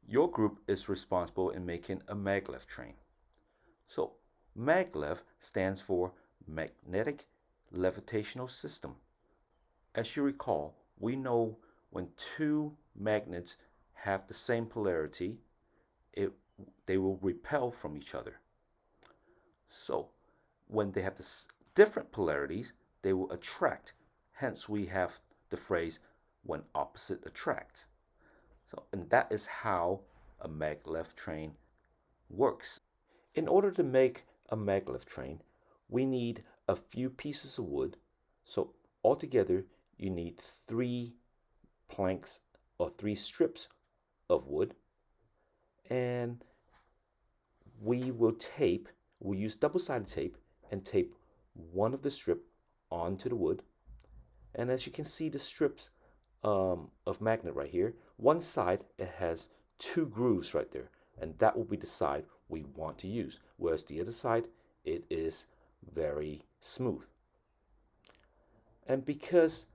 Your group is responsible in making a maglev train. So maglev stands for magnetic levitational system. As you recall, we know when two magnets have the same polarity, it, they will repel from each other. So when they have different polarities, they will attract. Hence, we have the phrase when opposite attract. So, and that is how a maglev train works. In order to make a maglev train, we need a few pieces of wood. So altogether, you need 3 planks or 3 strips of wood. And we'll use double-sided tape and tape one of the strip onto the wood. And as you can see, the strips of magnet right here, one side it has 2 grooves right there, and that will be the side we want to use, whereas the other side it is very smooth. And because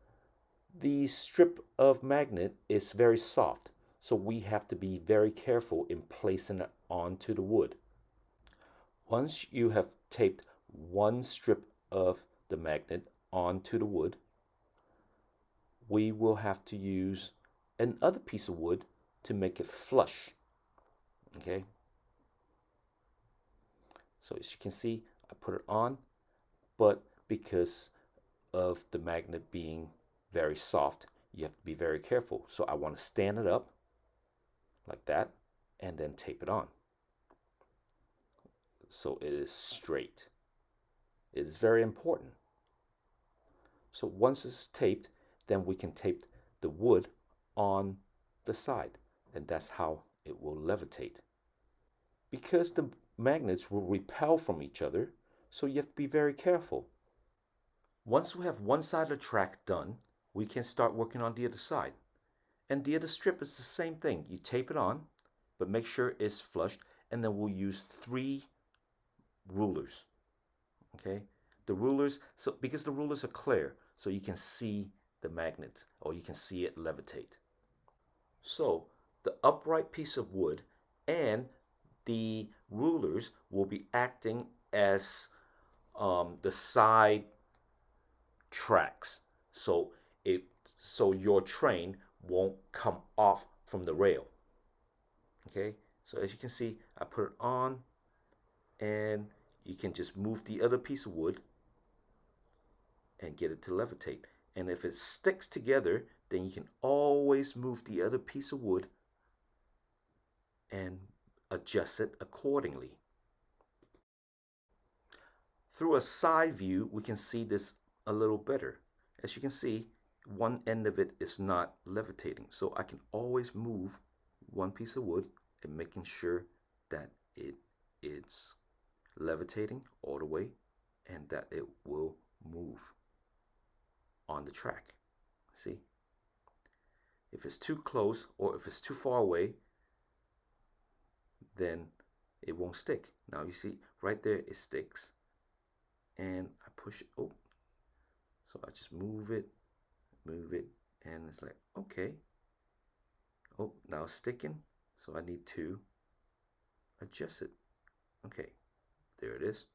the strip of magnet is very soft, so we have to be very careful in placing it onto the wood. Once you have taped one strip of the magnet onto the wood, we will have to use another piece of wood to make it flush. Okay? So as you can see, I put it on, but because of the magnet being very soft, you have to be very careful. So I want to stand it up like that and then tape it on. So it is straight. It is very important. So once it's taped, then we can tape the wood on the side, and that's how it will levitate. Because the magnets will repel from each other, so you have to be very careful. Once we have one side of the track done, we can start working on the other side. And the other strip is the same thing. You tape it on, but make sure it's flushed, and then we'll use 3 rulers. Okay? The rulers, so because the rulers are clear, so you can see the magnet, or you can see it levitate. So the upright piece of wood and the rulers will be acting as the side tracks. So your train won't come off from the rail. Okay, so as you can see, I put it on, and you can just move the other piece of wood and get it to levitate. And if it sticks together, then you can always move the other piece of wood and adjust it accordingly. Through a side view, we can see this a little better. As you can see, one end of it is not levitating. So I can always move one piece of wood and making sure that it is levitating all the way and that it will move on the track. See? If it's too close or if it's too far away, then it won't stick. Now you see right there it sticks, and I push it. Oh, so I just move it, and it's like, okay. Oh, now it's sticking, so I need to adjust it. Okay, there it is.